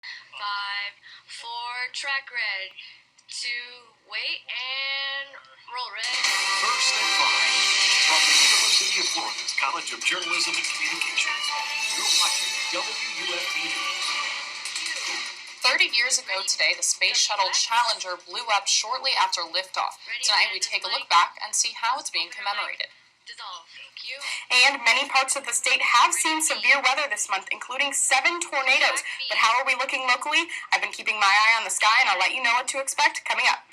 5, 4, track red. 2, wait, and roll red. First and 5, from the University of Florida's College of Journalism and Communications, you're watching WUFT News. 30 years ago today, the Space Shuttle Challenger blew up shortly after liftoff. Tonight, we take a look back and see how it's being commemorated. And many parts of the state have seen severe weather this month, including 7 tornadoes. But how are we looking locally? I've been keeping my eye on the sky, and I'll let you know what to expect coming up.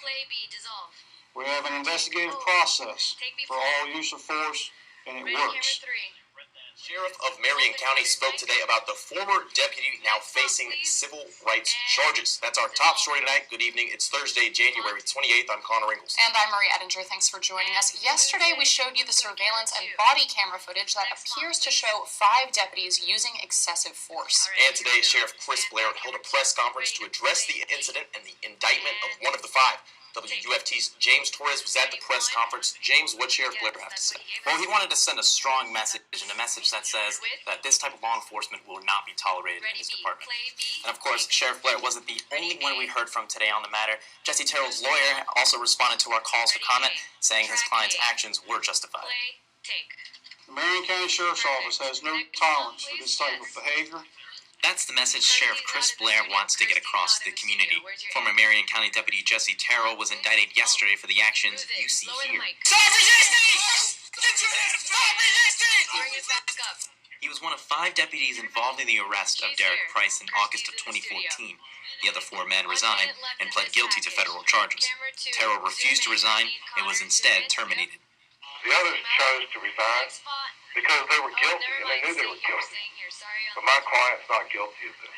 We have an investigative process for all use of force, and it works. Sheriff of Marion County spoke today about the former deputy now facing civil rights charges. That's our top story tonight. Good evening. It's Thursday, January 28th. I'm Connor Ingalls. And I'm Marie Edinger. Thanks for joining us. Yesterday, we showed you the surveillance and body camera footage that appears to show 5 deputies using excessive force. And today, Sheriff Chris Blair held a press conference to address the incident and the indictment of one of the 5. WUFT's James Torres was at the press conference. James, what Sheriff Blair have to say? Well, he wanted to send a strong message, and a message that says that this type of law enforcement will not be tolerated in his department. And of course, Sheriff Blair wasn't the only one we heard from today on the matter. Jesse Terrell's lawyer also responded to our calls for comment, saying his client's actions were justified. The Marion County Sheriff's Office has no tolerance for this type of behavior. That's the message Sheriff Chris Blair wants to get across to the community. Former Marion County Deputy Jesse Terrell was indicted yesterday for the actions you see here. Stop resisting! Stop resisting! He was one of 5 deputies involved in the arrest of Derek Price in August of 2014. The other 4 men resigned and pled guilty to federal charges. Terrell refused to resign and was instead terminated. The others chose to resign because they were guilty, and they knew they were guilty. But my client's not guilty of this.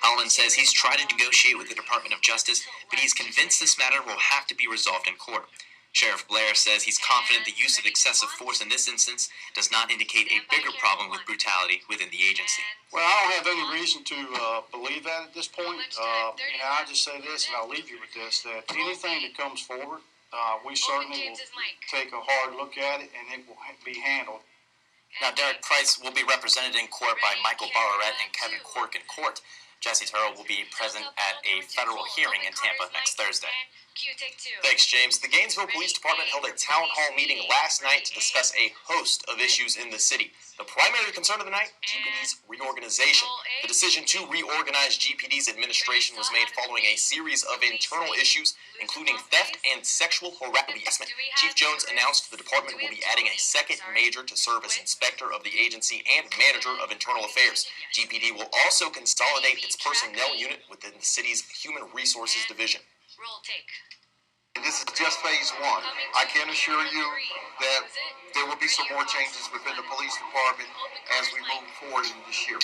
Holland says he's tried to negotiate with the Department of Justice, but he's convinced this matter will have to be resolved in court. Sheriff Blair says he's confident the use of excessive force in this instance does not indicate a bigger problem with brutality within the agency. Well, I don't have any reason to believe that at this point. I just say this, and I'll leave you with this, that anything that comes forward, we certainly will take a hard look at it, and it will be handled. Now, Derek Price will be represented in court by Michael Barrett and Kevin Cork in court. Jesse Terrell will be present at a federal hearing in Tampa next Thursday. Thanks, James. The Gainesville Police Department held a town hall meeting last night to discuss a host of issues in the city. The primary concern of the night, GPD's reorganization. The decision to reorganize GPD's administration was made following a series of internal issues, including theft and sexual harassment. Chief Jones announced the department will be adding a second major to serve as inspector of the agency and manager of internal affairs. GPD will also consolidate its personnel unit within the city's Human Resources Division. This is just phase 1. I can assure you that there will be some more changes within the police department as we move forward in this year.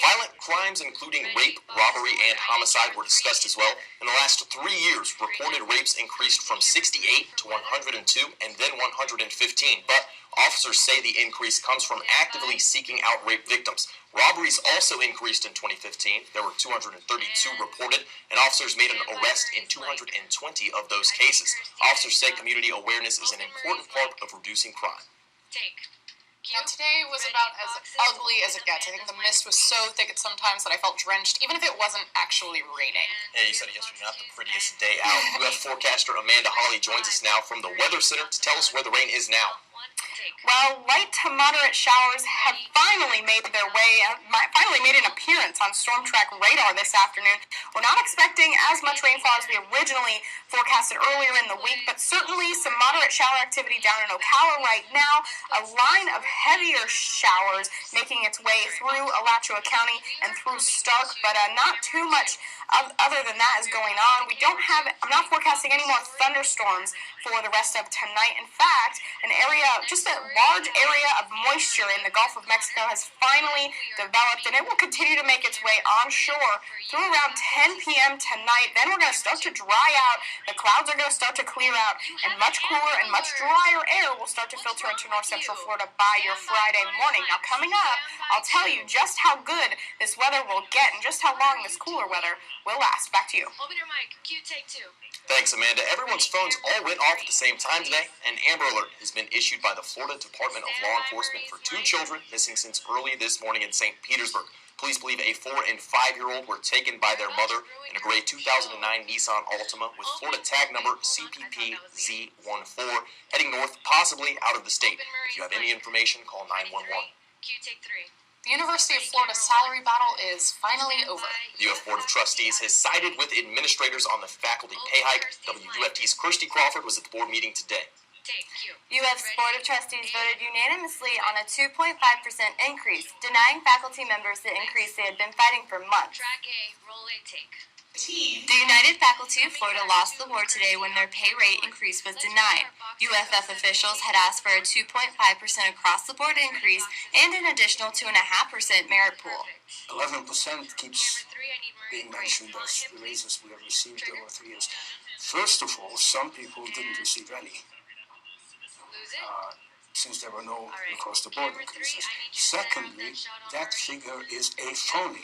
Violent crimes, including rape, robbery, and homicide, were discussed as well. In the last 3 years, reported rapes increased from 68 to 102 and then 115. But officers say the increase comes from actively seeking out rape victims. Robberies also increased in 2015. There were 232 reported, and officers made an arrest in 220 of those cases. Officers say community awareness is an important part of reducing crime. And today was about as ugly as it gets. I think the mist was so thick at some times that I felt drenched, even if it wasn't actually raining. Yeah, you said it yesterday, not the prettiest day out. UF forecaster Amanda Holly joins us now from the Weather Center to tell us where the rain is now. Well, light to moderate showers have finally made an appearance on Storm Track radar this afternoon. We're not expecting as much rainfall as we originally forecasted earlier in the week, but certainly some moderate shower activity down in Ocala right now. A line of heavier showers making its way through Alachua County and through Stark, but not too much other than that is going on. I'm not forecasting any more thunderstorms for the rest of tonight. In fact, just a large area of moisture in the Gulf of Mexico has finally developed, and it will continue to make its way onshore through around 10 p.m. tonight. Then we're going to start to dry out. The clouds are going to start to clear out, and much cooler and much drier air will start to filter into north central Florida by your Friday morning. Now, coming up, I'll tell you just how good this weather will get and just how long this cooler weather will last. Back to you. Open your mic. Cue take 2. Thanks, Amanda. Everyone's phones all went off at the same time today. An Amber Alert has been issued by the Florida Department of Law Enforcement for 2 children missing since early this morning in St. Petersburg. Police believe a 4- and 5-year-old were taken by their mother in a gray 2009 Nissan Altima with Florida tag number CPP-Z14, heading north, possibly out of the state. If you have any information, call 911. The University of Florida salary battle is finally over. The UF Board of Trustees has sided with administrators on the faculty pay hike. WUFT's Kirsty Crawford was at the board meeting today. UF's Board of Trustees voted unanimously on a 2.5% increase, denying faculty members the increase they had been fighting for months. The United Faculty of Florida lost the war today when their pay rate increase was denied. UFF officials had asked for a 2.5% across-the-board increase and an additional 2.5% merit pool. 11% keeps being mentioned as the raises we have received over 3 years. First of all, some people didn't receive any, since there were no across-the-board increases. Secondly, that figure is a phony.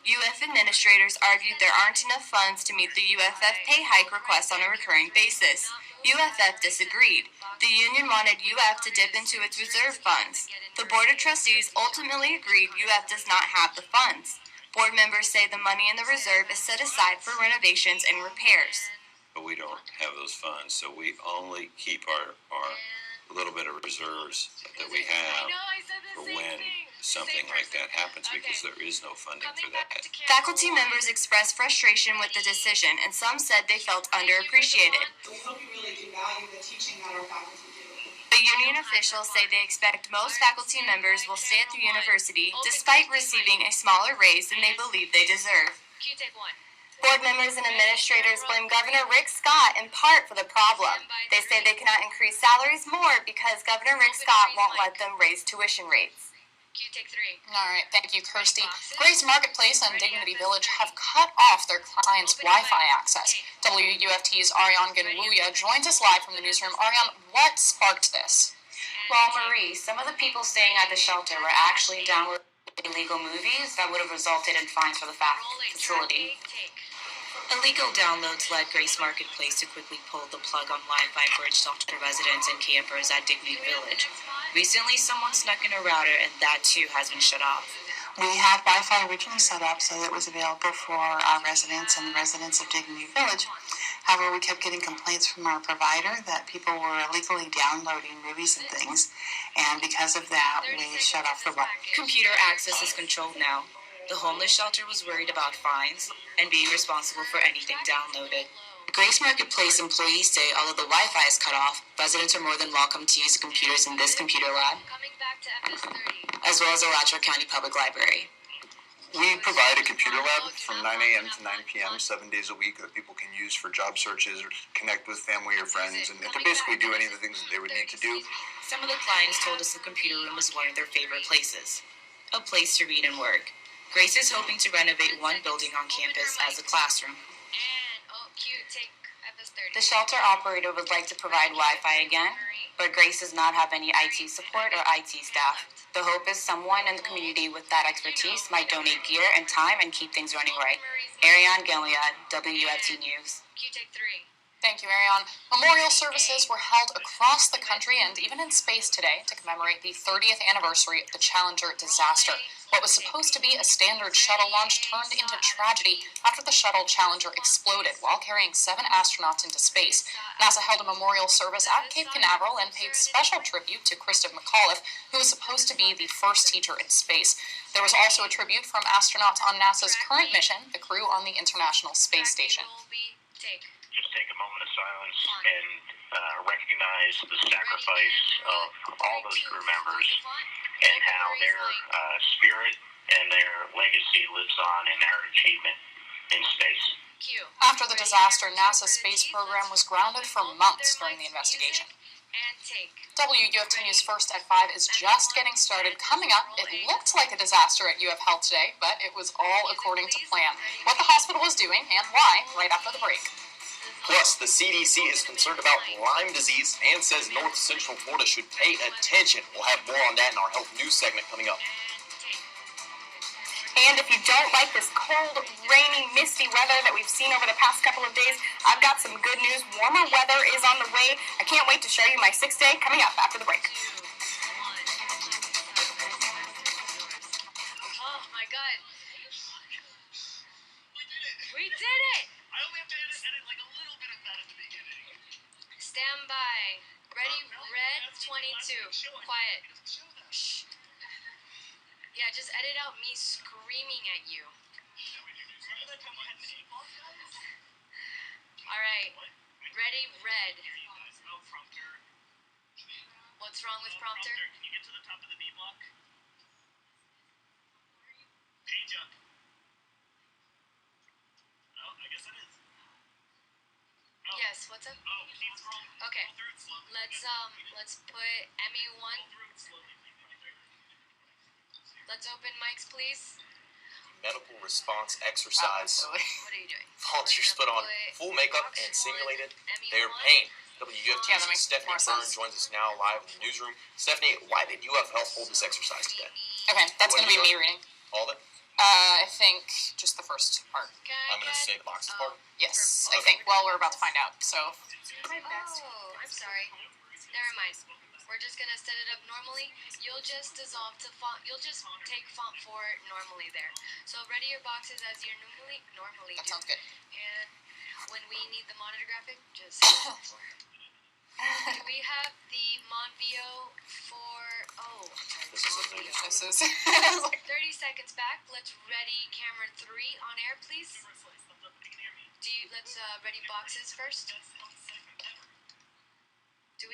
UF administrators argued there aren't enough funds to meet the UFF pay hike request on a recurring basis. UFF disagreed. The union wanted UF to dip into its reserve funds. The Board of Trustees ultimately agreed UF does not have the funds. Board members say the money in the reserve is set aside for renovations and repairs. But we don't have those funds, so we only keep our little bit of reserves that we have for when something like that happens, because there is no funding for that. Faculty members expressed frustration with the decision, and some said they felt underappreciated. We hope you really do value the teaching that our faculty do. But union officials say they expect most faculty members will stay at the university despite receiving a smaller raise than they believe they deserve. Board members and administrators blame Governor Rick Scott in part for the problem. They say they cannot increase salaries more because Governor Rick Scott won't let them raise tuition rates. All right, thank you, Kirsty. Grace Marketplace and Dignity Village have cut off their clients' Wi-Fi access. WUFT's Ariane Ganwuya joins us live from the newsroom. Ariane, what sparked this? Well, Marie, some of the people staying at the shelter were actually downloading illegal movies that would have resulted in fines for the facility. Illegal downloads led Grace Marketplace to quickly pull the plug on Wi-Fi for its shelter residents and campers at Dignity Village. Recently, someone snuck in a router, and that too has been shut off. We had Wi-Fi originally set up so that it was available for our residents and the residents of Dignity Village. However, we kept getting complaints from our provider that people were illegally downloading movies and things, and because of that, we shut off the Wi-Fi. Computer access is controlled now. The homeless shelter was worried about fines and being responsible for anything downloaded. Grace Marketplace employees say although the Wi-Fi is cut off, residents are more than welcome to use the computers in this computer lab, as well as the Alachua County Public Library. We provide a computer lab from 9 a.m. to 9 p.m. 7 days a week that people can use for job searches or connect with family or friends and to basically do any of the things that they would need to do. Some of the clients told us the computer room was one of their favorite places, a place to read and work. Grace is hoping to renovate one building on campus as a classroom. The shelter operator would like to provide Wi-Fi again, but Grace does not have any IT support or IT staff. The hope is someone in the community with that expertise might donate gear and time and keep things running right. Ariane Gilead, WFT News. Thank you, Ariane. Memorial services were held across the country and even in space today to commemorate the 30th anniversary of the Challenger disaster. What was supposed to be a standard shuttle launch turned into tragedy after the shuttle Challenger exploded while carrying 7 astronauts into space. NASA held a memorial service at Cape Canaveral and paid special tribute to Krista McAuliffe, who was supposed to be the first teacher in space. There was also a tribute from astronauts on NASA's current mission, the crew on the International Space Station. Just take a moment of silence and recognize the sacrifice of all those crew members and how their spirit and their legacy lives on in our achievement in space. After the disaster, NASA's space program was grounded for months during the investigation. WUFT News First at 5 is just getting started. Coming up, it looked like a disaster at UF Health today, but it was all according to plan. What the hospital was doing and why, right after the break. Plus, the CDC is concerned about Lyme disease and says North Central Florida should pay attention. We'll have more on that in our health news segment coming up. And if you don't like this cold, rainy, misty weather that we've seen over the past couple of days, I've got some good news. Warmer weather is on the way. I can't wait to show you my 6th day coming up after the break. Oh my God. did it! I only have to edit like a little bit of that at the beginning. Stand by. Ready, red, 22. Quiet. Shh. Yeah, just edit out me screaming at you. Alright. Ready, red. What's wrong with prompter? Can you get to the top of the B block? Page up. Oh, I guess that is. Oh. Yes, what's up? Oh, keep scrolling. Okay. Let's put ME1. Let's open mics, please. Medical response exercise. What are you doing? Volunteers put on full makeup and simulated their pain. WUFT's Stephanie Byrne joins us now live in the newsroom. Stephanie, why did UF Health hold this exercise today? Okay, that's going to be me reading. All of it? I think just the first part. I'm going to say the boxes part? Yes, I think. Well, we're about to find out, so. Oh, I'm sorry. Never mind. We're just gonna set it up normally. You'll just dissolve to font. You'll just take font 4 normally there. So ready your boxes as you normally That do. sounds good. And when we need the monitor graphic, just font 4. Do we have the Monvio for? Oh, I'm sorry. This is This is. 30 seconds back. Let's ready camera 3 on air, please. Let's ready boxes first. Do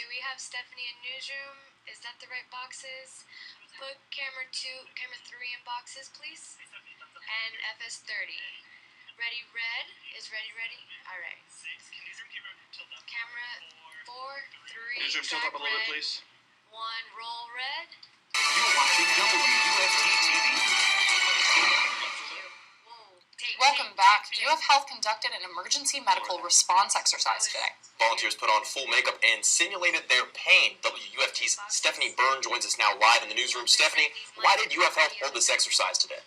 we have Stephanie in newsroom? Is that the right boxes? Put camera 3 in boxes, please. And FS30. Ready red? Is ready? Alright. Camera 4, 3, Newsroom tilt up a little bit, please. 1, roll red. You're watching WUFT TV. Welcome back. UF Health conducted an emergency medical response exercise today. Volunteers put on full makeup and simulated their pain. WUFT's Stephanie Byrne joins us now live in the newsroom. Stephanie, why did UF Health hold this exercise today?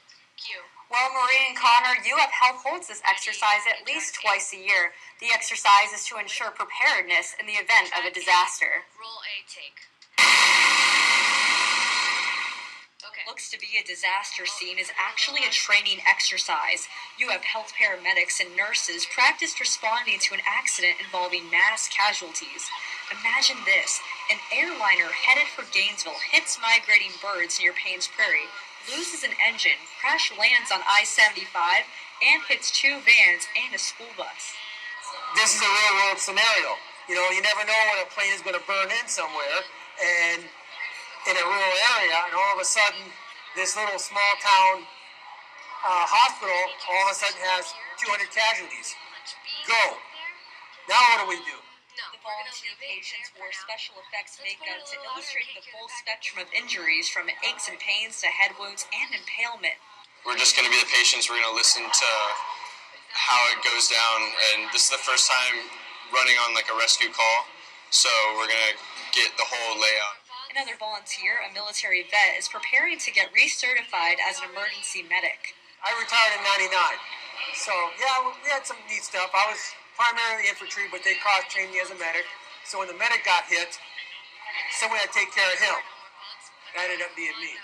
Well, Marie and Connor, UF Health holds this exercise at least twice a year. The exercise is to ensure preparedness in the event of a disaster. Roll A take. Looks to be a disaster scene is actually a training exercise. UF Health paramedics and nurses practiced responding to an accident involving mass casualties. Imagine this: an airliner headed for Gainesville hits migrating birds near Paynes Prairie, loses an engine, crash lands on I-75, and hits 2 vans and a school bus. This is a real-world scenario. You know, you never know when a plane is going to burn in somewhere, and in a rural area, and all of a sudden, this little small-town hospital all of a sudden has 200 casualties. Go. Now what do we do? The volunteer patients wore special effects makeup to illustrate the full spectrum of injuries, from aches and pains to head wounds and impalement. We're just going to be the patients. We're going to listen to how it goes down, and this is the first time running on like a rescue call, so we're going to get the whole layout. Another volunteer, a military vet, is preparing to get recertified as an emergency medic. I retired in '99, so yeah, we had some neat stuff. I was primarily infantry, but they cross-trained me as a medic. So when the medic got hit, someone had to take care of him. That ended up being me.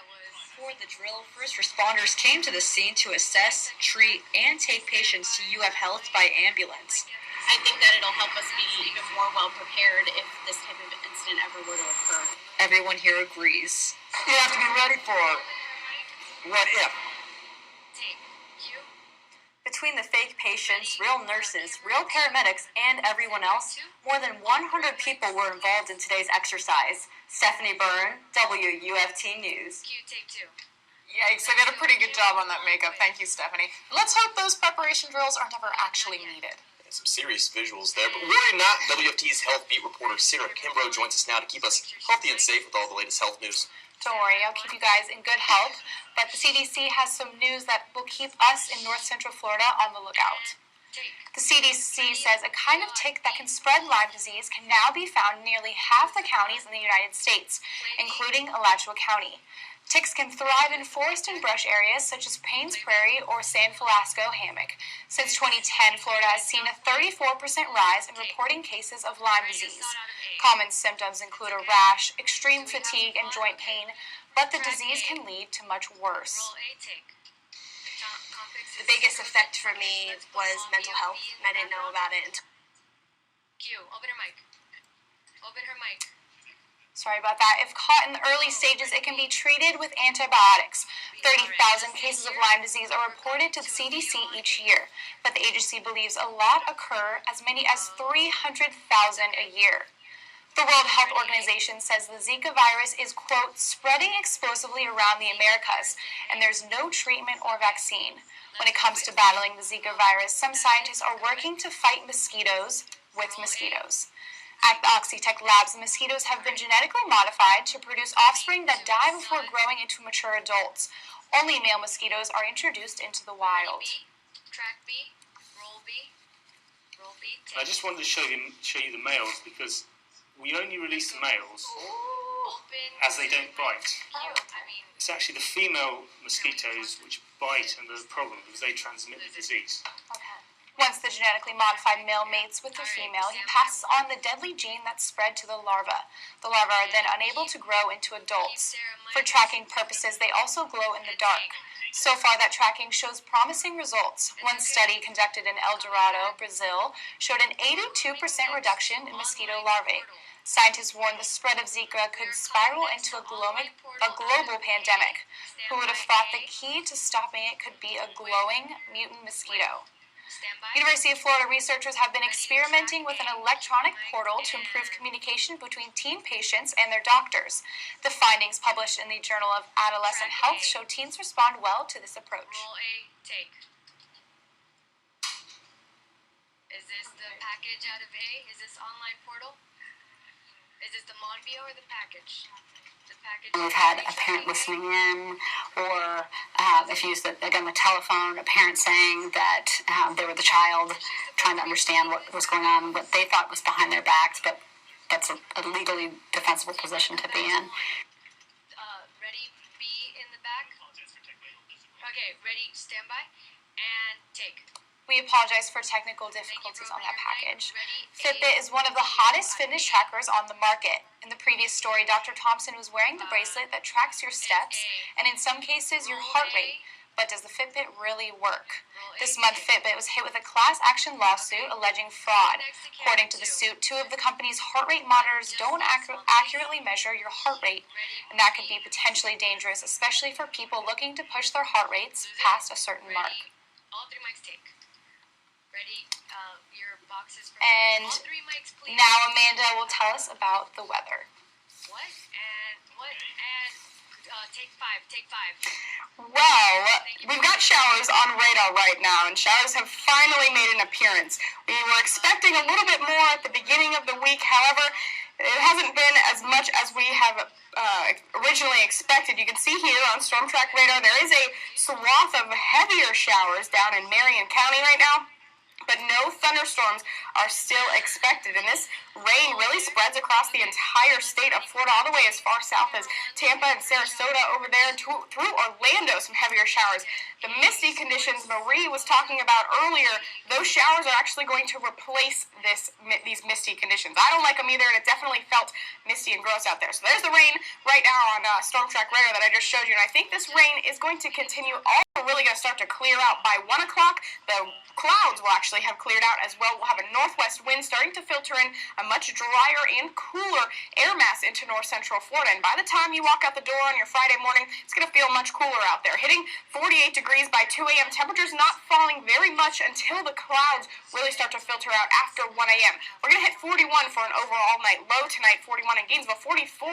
For the drill, first responders came to the scene to assess, treat, and take patients to UF Health by ambulance. I think that it'll help us be even more well prepared if this type of incident ever were to occur. Everyone here agrees. You have to be ready for what if. Between the fake patients, real nurses, real paramedics, and everyone else, more than 100 people were involved in today's exercise. Stephanie Byrne, WUFT News. Yikes, I did a pretty good job on that makeup. Thank you, Stephanie. Let's hope those preparation drills aren't ever actually needed. Some serious visuals there, but worry not. WFT's health beat reporter Sarah Kimbrough joins us now to keep us healthy and safe with all the latest health news. Don't worry, I'll keep you guys in good health, but the CDC has some news that will keep us in North Central Florida on the lookout. The CDC says a kind of tick that can spread Lyme disease can now be found in nearly half the counties in the United States, including Alachua County. Ticks can thrive in forest and brush areas such as Paynes Prairie or San Francisco Hammock. Since 2010, Florida has seen a 34% rise in reporting cases of Lyme disease. Common symptoms include a rash, extreme fatigue, and joint pain, but the disease can lead to much worse. The biggest effect for me was mental health, and I didn't know about it until... Open her mic. Open her mic. Sorry about that. If caught in the early stages, it can be treated with antibiotics. 30,000 cases of Lyme disease are reported to the CDC each year, but the agency believes a lot occur, as many as 300,000 a year. The World Health Organization says the Zika virus is, quote, spreading explosively around the Americas, and there's no treatment or vaccine. When it comes to battling the Zika virus, some scientists are working to fight mosquitoes with mosquitoes. At the Oxitec labs, the mosquitoes have been genetically modified to produce offspring that die before growing into mature adults. Only male mosquitoes are introduced into the wild. Track B, roll B, roll B. I just wanted to show you the males because we only release the males as they don't bite. It's actually the female mosquitoes which bite and are the problem because they transmit the disease. Once the genetically modified male mates with the female, he passes on the deadly gene that's spread to the larva. The larvae are then unable to grow into adults. For tracking purposes, they also glow in the dark. So far, that tracking shows promising results. One study conducted in El Dorado, Brazil, showed an 82% reduction in mosquito larvae. Scientists warned the spread of Zika could spiral into a global pandemic. Who would have thought the key to stopping it could be a glowing mutant mosquito? University of Florida researchers have been experimenting with an electronic portal to improve communication between teen patients and their doctors. The findings published in the Journal of Adolescent Health show teens respond well to this approach. Roll A, take. Is this the package out of A? Is this online portal? Is this the Monvio or the package? We've had a parent listening in, or if you use the telephone, a parent saying that they were the child trying to understand what was going on, what they thought was behind their backs, but that's a legally defensible position to be in. Ready, B in the back. Okay, ready, stand by, and take. We apologize for technical difficulties on that package. Fitbit is one of the hottest fitness trackers on the market. In the previous story, Dr. Thompson was wearing the bracelet that tracks your steps and in some cases your heart rate. But does the Fitbit really work? This month, Fitbit was hit with a class action lawsuit alleging fraud. According to the suit, 2 of the company's heart rate monitors don't accurately measure your heart rate, and that could be potentially dangerous, especially for people looking to push their heart rates past a certain mark. All 3 mics take. Ready, your boxes for and all 3 mics, please. Now Amanda will tell us about the weather. What? And take 5. Well, we've got showers on radar right now, and showers have finally made an appearance. We were expecting a little bit more at the beginning of the week. However, it hasn't been as much as we have originally expected. You can see here on Storm Track Radar, there is a swath of heavier showers down in Marion County right now. But no thunderstorms are still expected, and this rain really spreads across the entire state of Florida, all the way as far south as Tampa and Sarasota over there, and through Orlando, some heavier showers. The misty conditions Marie was talking about earlier, those showers are actually going to replace these misty conditions. I don't like them either, and it definitely felt misty and gross out there. So there's the rain right now on Storm Track Radar that I just showed you, and I think this rain is going to continue. All really going to start to clear out by 1 o'clock. The clouds will actually have cleared out as well. We'll have a northwest wind starting to filter in a much drier and cooler air mass into north central Florida. And by the time you walk out the door on your Friday morning, it's going to feel much cooler out there. Hitting 48 degrees by 2 a.m. Temperatures not falling very much until the clouds really start to filter out after 1 a.m. We're going to hit 41 for an overall night low tonight, 41 in Gainesville, 44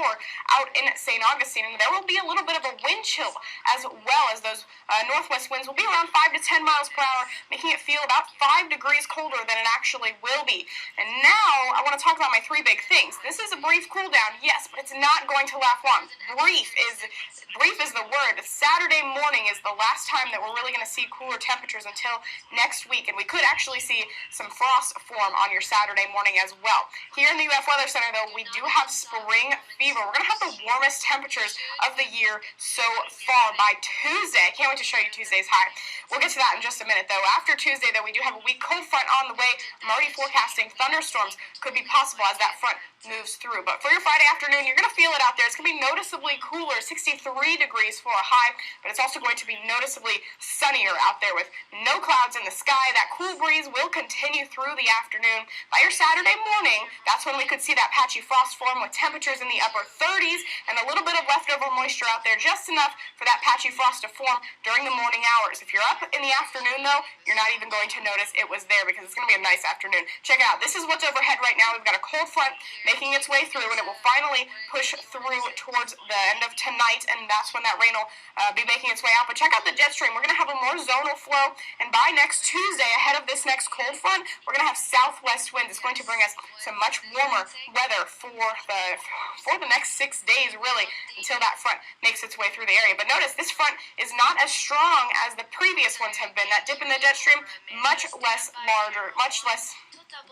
out in St. Augustine. And there will be a little bit of a wind chill as well, as those northwest winds will be around 5 to 10 miles per hour, making it feel about 5 degrees colder than it actually will be. And now I want to talk about my 3 big things. This is a brief cool down, yes, but it's not going to last long. Brief is the word. Saturday morning is the last time that we're really going to see cooler temperatures until next week, and we could actually see some frost form on your Saturday morning as well. Here in the UF Weather Center, though, we do have spring fever. We're going to have the warmest temperatures of the year so far by Tuesday. I can't wait to show you Tuesday's high. We'll get to that in just a minute, though. After Tuesday, though, we do have a weak cold front on the way. I'm already forecasting thunderstorms could be possible as that front moves through. But for your Friday afternoon, you're going to feel it out there. It's going to be noticeably cooler, 63 degrees for a high, but it's also going to be noticeably sunnier out there with no clouds in the sky. That cool breeze will continue through the afternoon. By your Saturday morning, that's when we could see that patchy frost form with temperatures in the upper 30s and a little bit of leftover moisture out there, just enough for that patchy frost to form during the morning hours. If you're up in the afternoon, though, you're not even going to notice it was there because it's going to be a nice afternoon. Check it out. This is what's overhead right now. We've got a cold front making its way through, and it will finally push through towards the end of tonight, and that's when that rain will be making its way out. But check out the jet stream. We're going to have a more zonal flow, and by next Tuesday, ahead of this next cold front, we're going to have southwest winds. It's going to bring us some much warmer weather for the next 6 days, really, until that front makes its way through the area. But notice, this front is not as strong as the previous ones have been. That dip in the jet stream, much less larger, much less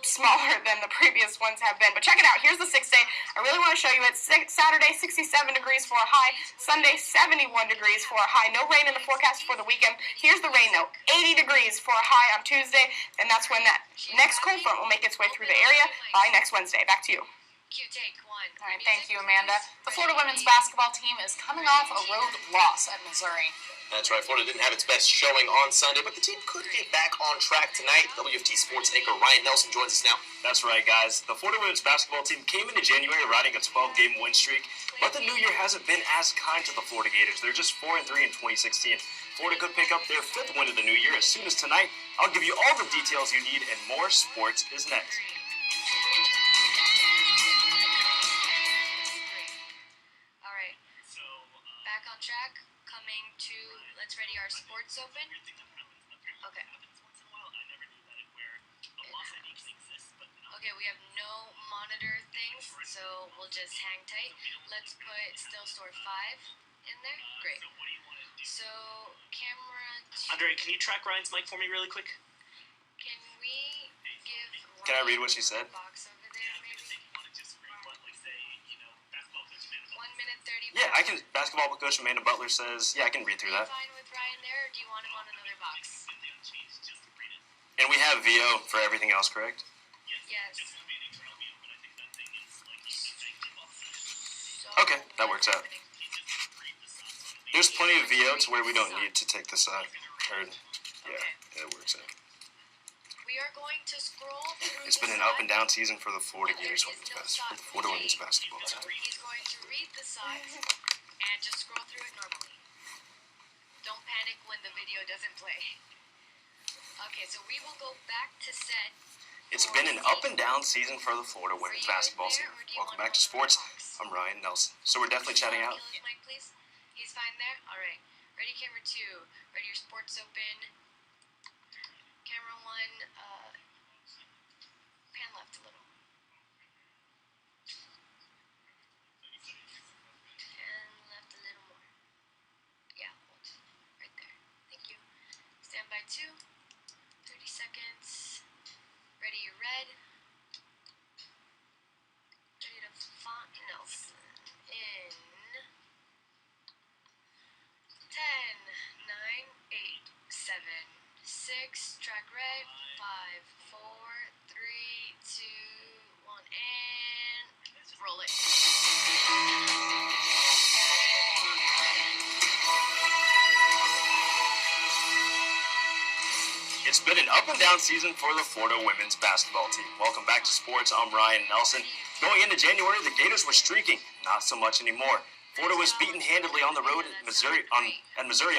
smaller than the previous ones have been. But check it out. Here's the 6 day. I really want to show you it. Saturday, 67 degrees for a high. Sunday, 71 degrees for a high. No rain in the forecast for the weekend. Here's the rain, though. 80 degrees for a high on Tuesday, and that's when that next cold front will make its way through the area by next Wednesday. Back to you. All right, thank you, Amanda. The Florida women's basketball team is coming off a road loss at Missouri. That's right. Florida didn't have its best showing on Sunday, but the team could get back on track tonight. WFT Sports anchor Ryan Nelson joins us now. That's right, guys. The Florida women's basketball team came into January riding a 12-game win streak, but the new year hasn't been as kind to the Florida Gators. They're just 4-3 in 2016. Florida could pick up their 5th win of the new year as soon as tonight. I'll give you all the details you need, and more sports is next. All right, back on track. Coming to Let's Ready Our Sports Open. Okay. Okay, we have no monitor things, so we'll just hang tight. Let's put Still Store 5 in there. Great. So, camera 2. Andre, can you track Ryan's mic for me really quick? Can we give Can I read what she said? box over there, maybe? 1 minute 30. Yeah, I can. Basketball coach Amanda Butler says, yeah, I can read through that. Fine with Ryan there, or do you want him on another box? And we have VO for everything else, correct? Yes. Okay, that works out. There's plenty of VO to where we don't need to take this out. Yeah, it works out. We are going to scroll through. It's been an up and down season for the Florida Gators women's basketball, for the Florida women's basketball team. He's going to read the socks and just scroll through it normally. Don't panic when the video doesn't play. Okay, so we will go back to set. It's been an up and down season for the Florida women's basketball team. Welcome back to sports. I'm Ryan Nelson. So we're definitely chatting out. Mike, please. He's fine there. All right. Ready, camera 2. Ready, your sports open. Camera 1. Pan left a little. Pan left a little more. Yeah, hold. Right there. Thank you. Stand by 2. 30 seconds. Ready, you're red. Ready to font Nelson in 10, 9, 8, 7, 6, track red, 5, 4, 3, 2, 1, and roll it. It's been an up and down season for the Florida women's basketball team. Welcome back to sports. I'm Ryan Nelson. Going into January, the Gators were streaking. Not so much anymore. Florida was beaten handedly on the road at Missouri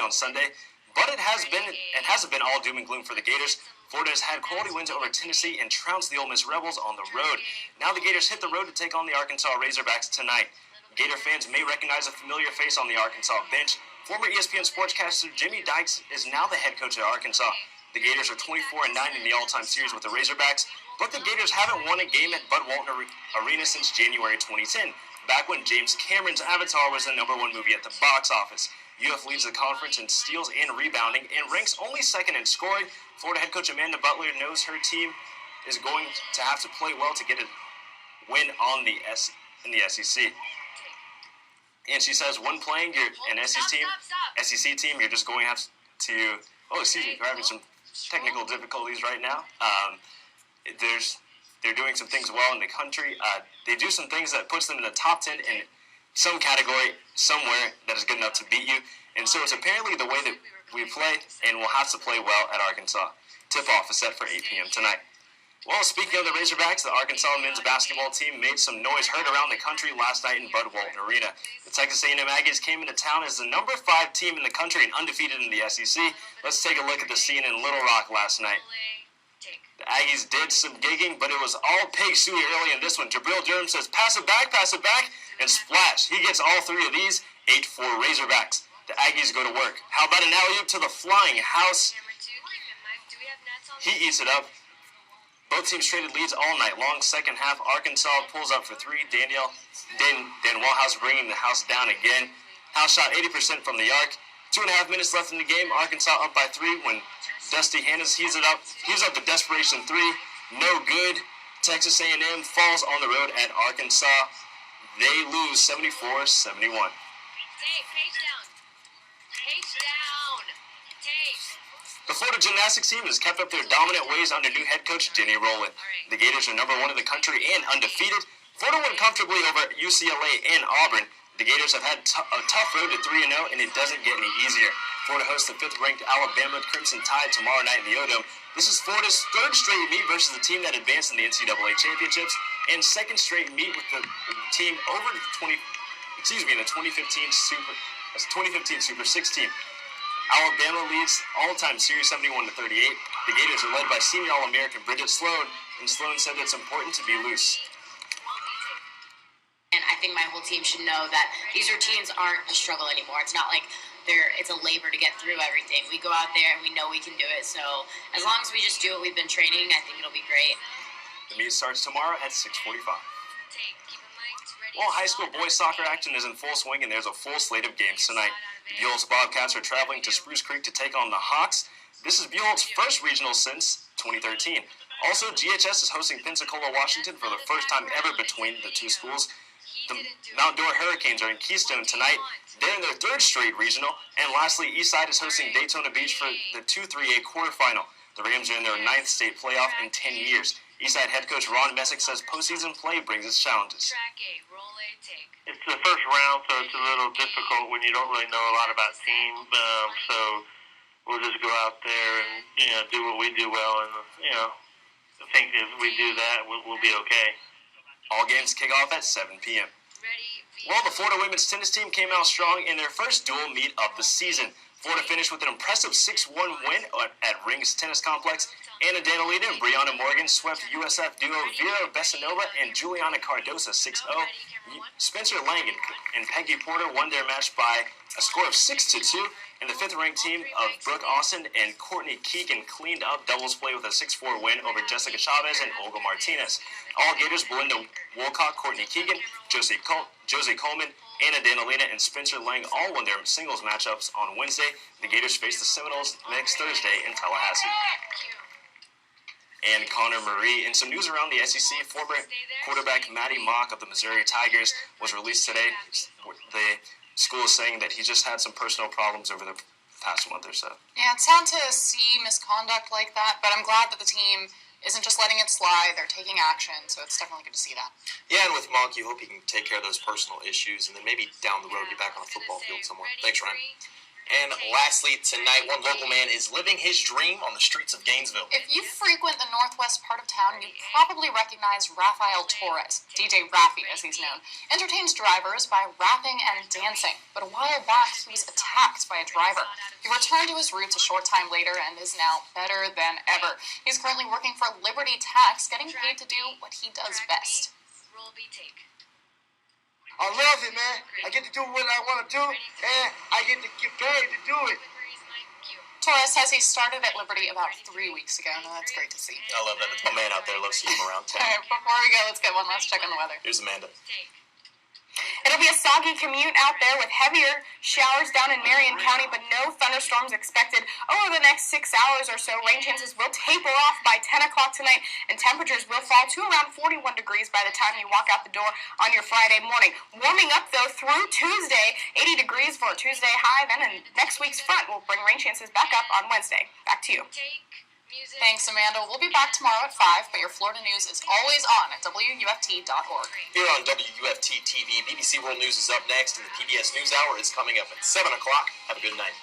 on Sunday, but it hasn't been all doom and gloom for the Gators. Florida has had quality wins over Tennessee and trounced the Ole Miss Rebels on the road. Now the Gators hit the road to take on the Arkansas Razorbacks tonight. Gator fans may recognize a familiar face on the Arkansas bench. Former ESPN sportscaster Jimmy Dykes is now the head coach at Arkansas. The Gators are 24-9 in the all-time series with the Razorbacks, but the Gators haven't won a game at Bud Walton Arena since January 2010, back when James Cameron's Avatar was the #1 movie at the box office. UF leads the conference in steals and rebounding and ranks only second in scoring. Florida head coach Amanda Butler knows her team is going to have to play well to get a win in the SEC. And she says, when playing an SEC team, you're just going to have to. Oh, excuse me, we're having some technical difficulties right now. There's they're doing some things well in the country. They do some things that puts them in the top 10 in some category somewhere that is good enough to beat you. And so it's apparently the way that we play, and we'll have to play well at Arkansas. Tip-off is set for 8 p.m. tonight. Well, speaking of the Razorbacks, the Arkansas men's basketball team made some noise heard around the country last night in Bud Walton Arena. The Texas A&M Aggies came into town as the number 5 team in the country and undefeated in the SEC. Let's take a look at the scene in Little Rock last night. The Aggies did some gigging, but it was all pig suey early in this one. Jabril Durham says, pass it back, and splash. He gets all 3 of these, 8-4 Razorbacks. The Aggies go to work. How about an alley-oop to the Flying House? He eats it up. Both teams traded leads all night long. Second half, Arkansas pulls up for 3. Dan Wallhouse bringing the house down again. House shot 80% from the arc. 2.5 minutes left in the game. Arkansas up by 3 when Dusty Hannes heaves up the desperation 3. No good. Texas A&M falls on the road at Arkansas. They lose 74-71. The Florida gymnastics team has kept up their dominant ways under new head coach Jenny Rowland. The Gators are number 1 in the country and undefeated. Florida won comfortably over UCLA and Auburn. The Gators have had a tough road to 3-0, and it doesn't get any easier. Florida hosts the 5th-ranked Alabama Crimson Tide tomorrow night in the O-Dome. This is Florida's 3rd straight meet versus the team that advanced in the NCAA championships, and 2nd straight meet with the team over the 2015 Super 16. Alabama leads all-time series 71-38. The Gators are led by senior All-American Bridget Sloan, and Sloan said it's important to be loose. And I think my whole team should know that these routines aren't a struggle anymore. It's not like it's a labor to get through everything. We go out there and we know we can do it. So as long as we just do what we've been training, I think it'll be great. The meet starts tomorrow at 6:45. Well, high school boys soccer action is in full swing, and there's a full slate of games tonight. The Buell's Bobcats are traveling to Spruce Creek to take on the Hawks. This is Buell's first regional since 2013. Also, GHS is hosting Pensacola, Washington for the first time ever between the two schools. The Mount Dora Hurricanes are in Keystone tonight. They're in their 3rd straight regional. And lastly, Eastside is hosting Daytona Beach for the 2-3A quarterfinal. The Rams are in their 9th state playoff in 10 years. Eastside head coach Ron Messick says postseason play brings its challenges. It's the first round, so it's a little difficult when you don't really know a lot about team. So we'll just go out there and do what we do well, and I think if we do that, we'll be okay. All games kick off at 7 p.m. Well, the Florida women's tennis team came out strong in their first dual meet of the season. Florida finished with an impressive 6-1 win at Rings Tennis Complex. Anna Danilita and Brianna Morgan swept USF duo Vera Besanova and Juliana Cardosa 6-0. Spencer Lang and Peggy Porter won their match by a score of 6-2. And the 5th-ranked team of Brooke Austin and Courtney Keegan cleaned up doubles play with a 6-4 win over Jessica Chavez and Olga Martinez. All Gators, Belinda Wolcott, Courtney Keegan, Josie Coleman, Anna Danilita, and Spencer Lang all won their singles matchups on Wednesday. The Gators face the Seminoles next Thursday in Tallahassee. And Connor Murray. In some news around the SEC, former quarterback Matty Mock of the Missouri Tigers was released today. The school is saying that he just had some personal problems over the past month or so. Yeah, it's sad to see misconduct like that, but I'm glad that the team isn't just letting it slide. They're taking action, so it's definitely good to see that. Yeah, and with Mock, you hope he can take care of those personal issues and then maybe down the road get back on a football field somewhere. Thanks, Ryan. And lastly, tonight, one local man is living his dream on the streets of Gainesville. If you frequent the northwest part of town, you probably recognize Rafael Torres, DJ Raffy as he's known, entertains drivers by rapping and dancing. But a while back, he was attacked by a driver. He returned to his roots a short time later and is now better than ever. He's currently working for Liberty Tax, getting paid to do what he does best. I love it, man. I get to do what I want to do, and I get to get paid to do it. Torres says he started at Liberty about 3 weeks ago, and that's great to see. I love that. A man out there loves seeing him around town. All right, before we go, let's get one last check on the weather. Here's Amanda. It'll be a soggy commute out there with heavier showers down in Marion County, but no thunderstorms expected over the next 6 hours or so. Rain chances will taper off by 10 o'clock tonight, and temperatures will fall to around 41 degrees by the time you walk out the door on your Friday morning. Warming up, though, through Tuesday, 80 degrees for a Tuesday high. Then in next week's front will bring rain chances back up on Wednesday. Back to you. music. Thanks, Amanda. We'll be back tomorrow at 5, but your Florida news is always on at WUFT.org. Here on WUFT TV, BBC World News is up next, and the PBS NewsHour is coming up at 7 o'clock. Have a good night.